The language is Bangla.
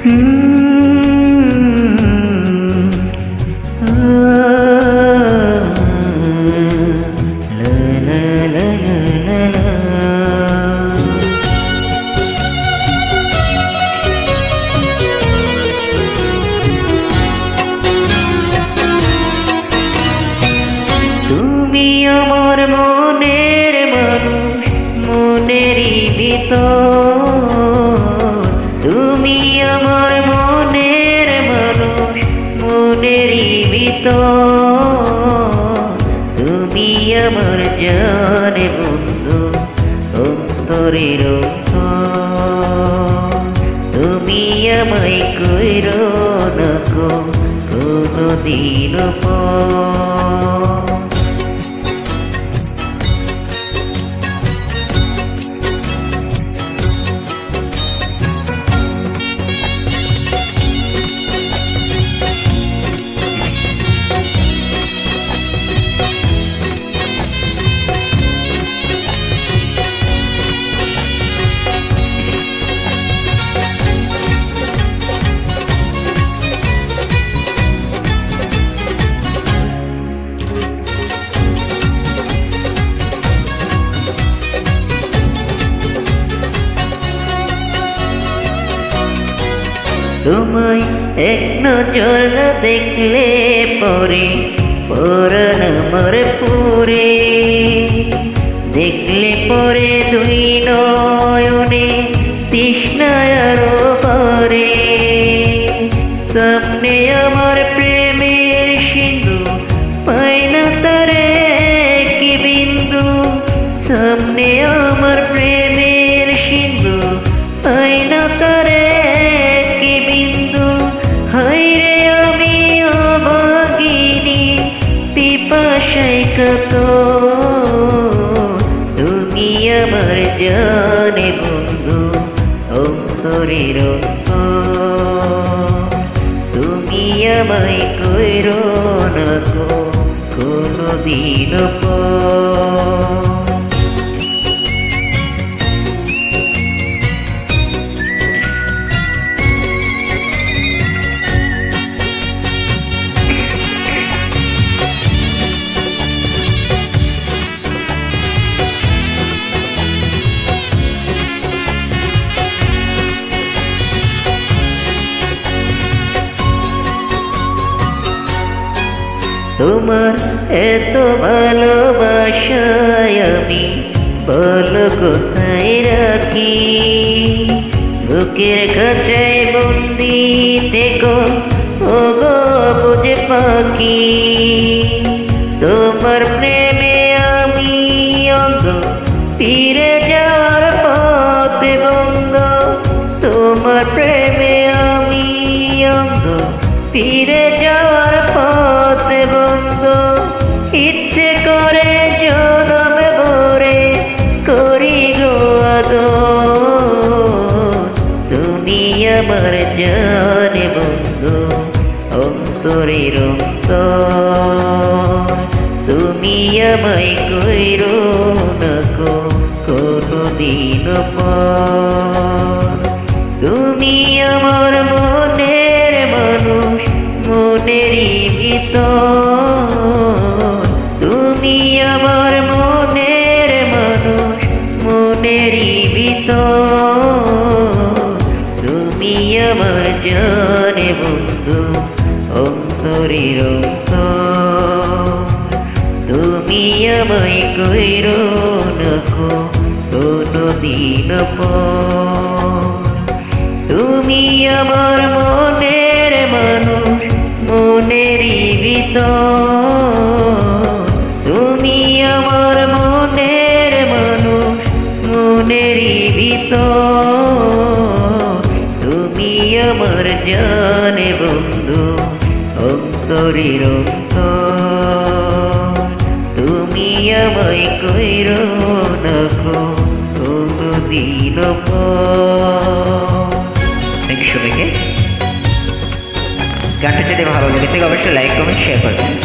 তুমি আমার মনের মানুষ, মনেরই ভিতর। তুমি আমার মনের মানুষ, মনেরই ভিতর। তুমি আমার জানে বন্ধু, অন্তরের অন্তর। তুমি আমায় কইরো না কোনদিন পর। তোমায় এক নজর দেখলে পরে পরাণ আমার পুরে। দেখলে পরে দুই নয়নে তৃষ্ণায় আরো বাড়ে। সামনে আমার প্রেমের সিন্ধু, পাই না তারে কি বিন্দু। সামনে আমার প্রেমের সিন্ধু, পাই না তারে কি বিন্দু। হায়রে আমি অভাগিনী, পিপাসায় কাতর। তুমি আমার জানে বন্ধু, অন্তরের অন্তর। তুমি আমায় কইরো না কোনদিন পর। তোমার এত ভালোবাসায় আমি বলো কোথায় রাখি। বুকের কাছায় বন্দি থেকো ওগো বুঝে পাখি। তোমার প্রেমে আমি অঙ্গ, ফিরে যাওয়ার পথে বন্ধ। তোমার প্রেমে আমি অঙ্গ, ফিরে যাওয়ার পথে বন্ধ। ইচ্ছে করে জনম ভরে করি গো আদর। তুমি আমার জানে বন্ধু, অন্তরের অন্তর। তুমি আমায় কইরো না কোনদিন পর। তুমি আমার মনের মানুষ, মনেরই ভিতর। তুমি আমার মনের মানুষ, মনেরই ভিতর। তুমি আমার জানে বন্ধু, অন্তরের অন্তর। তুমি আমায় কইরো না কোনদিন পর। তুমি আমার মনের মানুষ, মনেরই ভিতর। তুমি আমার মনের মানুষ, মনেরই ভিতর। তুমি আমার জানে বন্ধু, অন্তরের অন্তর। তুমি আমায় কইরো না কোনদিন পর। থ্যাংক ইউ সবাইকে। গানটা যদি ভালো লেগে থাকে অবশ্যই লাইক কমেন্ট শেয়ার করবেন।